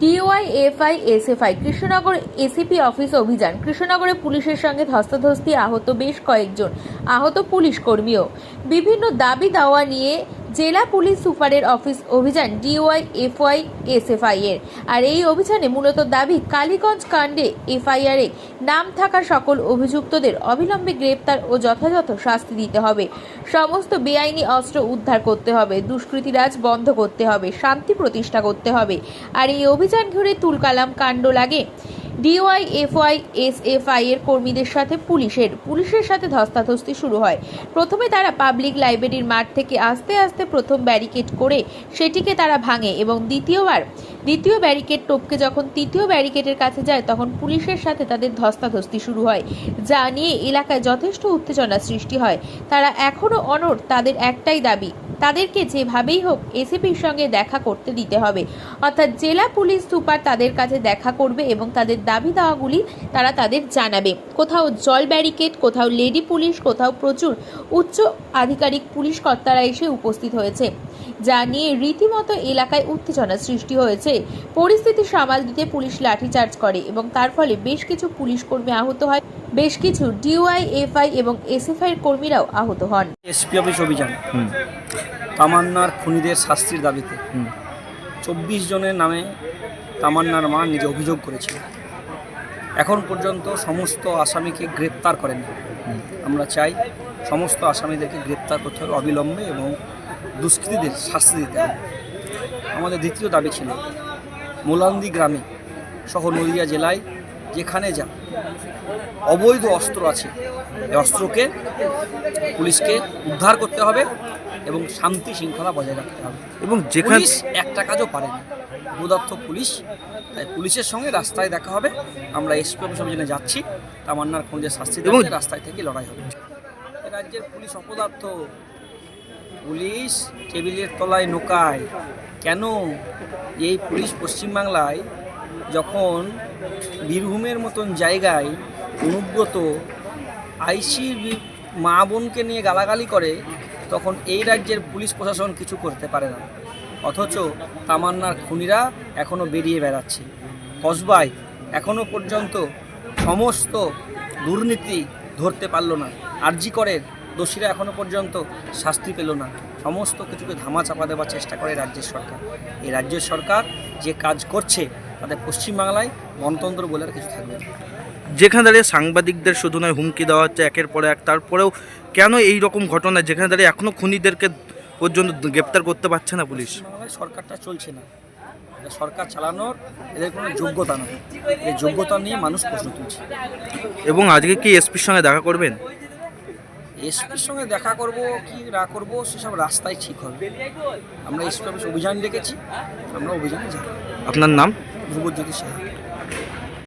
DYFI Krishnanagar ACP office অভিযান। কৃষ্ণনগরে পুলিশের সঙ্গে ধস্তাধস্তি, আহত বেশ কয়েকজন, আহত পুলিশ কর্মীও। বিভিন্ন দাবি দাওয়া নিয়ে জেলা পুলিশ সুপারের অফিস অভিযান ডিওয়াইএফআই এর। আর এই অভিযানে মূলত দাবি, কালীগঞ্জ কাণ্ডে এফআইআরে নাম থাকা সকল অভিযুক্তদের অবিলম্বে গ্রেপ্তার ও যথাযথ শাস্তি দিতে হবে। সমস্ত বেআইনি অস্ত্র উদ্ধার করতে হবে, দুষ্কৃতিরাজ বন্ধ করতে হবে, শান্তি প্রতিষ্ঠা করতে হবে। আর এই অভিযান ঘিরে তুলকালাম কাণ্ড লাগে ডিওয়াইএফআই এর কর্মীদের সাথে পুলিশের সাথে ধস্তাধস্তি শুরু হয়। প্রথমে তারা পাবলিক লাইব্রেরির মাঠ থেকে আস্তে আস্তে প্রথম ব্যারিকেড করে সেটিকে তারা ভাঙে এবং দ্বিতীয় ব্যারিকেড টপকে যখন তৃতীয় ব্যারিকেডের কাছে যায় তখন পুলিশের সাথে তাদের ধস্তাধস্তি শুরু হয়, যা নিয়ে এলাকায় যথেষ্ট উত্তেজনা সৃষ্টি হয়। তারা এখনো অনড়, তাদের একটাই দাবি, তাদেরকে যেভাবেই হোক এসিপির সঙ্গে দেখা করতে দিতে হবে। অর্থাৎ জেলা পুলিশ সুপার তাদের কাছে দেখা করবে এবং তাদের দাবি দাওয়াগুলি তারা তাদের জানাবে। কোথাও জল ব্যারিকেড, কোথাও লেডি পুলিশ, কোথাও প্রচুর উচ্চ আধিকারিক পুলিশ কর্তারা এসে উপস্থিত হয়েছে, যা নিয়ে রীতিমতো এলাকায় উত্তেজনা সৃষ্টি হয়েছে। পরিস্থিতি সামাল দিতে পুলিশ লাঠিচার্জ করে এবং তার ফলে বেশ কিছু পুলিশ কর্মী আহত হয়, বেশ কিছু ডিওয়াইএফআই এবং এসএফআই এর কর্মীরাও আহত হন। এসপি অফিস অভিযান তামান্নার খুনিদের শাস্তির দাবিতে 24 জনের নামে তামান্নার মা নিজে অভিযোগ করেছিল। এখন পর্যন্ত সমস্ত আসামিকে গ্রেপ্তার করেনি। আমরা চাই সমস্ত আসামিদেরকে গ্রেপ্তার করতে হবে অবিলম্বে এবং দুষ্কৃতীদের শাস্তি দিতে হবে। আমাদের দ্বিতীয় দাবি ছিল মোলান্দি গ্রামে সহ নদিয়া জেলায় যেখানে যা অবৈধ অস্ত্র আছে, এই অস্ত্রকে পুলিশকে উদ্ধার করতে হবে এবং শান্তি শৃঙ্খলা বজায় রাখতে হবে। এবং যেখানে একটা কাজও পারে না ক্ষুধার্ত পুলিশ, তাই পুলিশের সঙ্গে রাস্তায় দেখা হবে। আমরা এসপি অফিস অভিযানে যাচ্ছি, তামান্নার খুনিদের শাস্তি এবং রাস্তায় থেকে লড়াই হবে। রাজ্যের পুলিশ অপদার্থ, পুলিশ টেবিলের তলায় নোকায়। কেন এই পুলিশ পশ্চিমবাংলায় যখন বীরভূমের মতন জায়গায় অনুব্রত আইসির মা বোনকে নিয়ে গালাগালি করে, তখন এই রাজ্যের পুলিশ প্রশাসন কিছু করতে পারে না, অথচ তামান্নার খুনিরা এখনও বেরিয়ে বেড়াচ্ছে। কসবায় এখনও পর্যন্ত সমস্ত দুর্নীতি ধরতে পারল না, আরজি করের দোষীরা এখনও পর্যন্ত শাস্তি পেল না। সমস্ত কিছুকে ধামা চাপা দেওয়ার চেষ্টা করে রাজ্যের সরকার। এই রাজ্যের সরকার যে কাজ করছে তাদের পশ্চিমবাংলায় গণতন্ত্র বলে আর কিছু থাকবে না। যেখানে দাঁড়িয়ে সাংবাদিকদের শুধু নয় হুমকি দেওয়া হচ্ছে একের পর এক, তারপরেও কেন এই রকম ঘটনা যেখানে দাঁড়িয়ে এখনও খুনিদেরকে পর্যন্ত গ্রেপ্তার করতে পারছে না পুলিশ? সরকারটা চলছে না, সরকার চালানোর এদের কোনো যোগ্যতা নেই। এই যোগ্যতা নিয়ে মানুষ প্রশ্ন তুলছে। এবং আজকে কি এসপির সঙ্গে দেখা করবেন? এসপির সঙ্গে দেখা করব কি না করব সেসব রাস্তায় ঠিক হবে। আমরা এসপি অফিস অভিযান ডেকেছি, আমরা অভিযানে যাব। আপনার নাম? ধ্রুবজ্যোতি সাহা।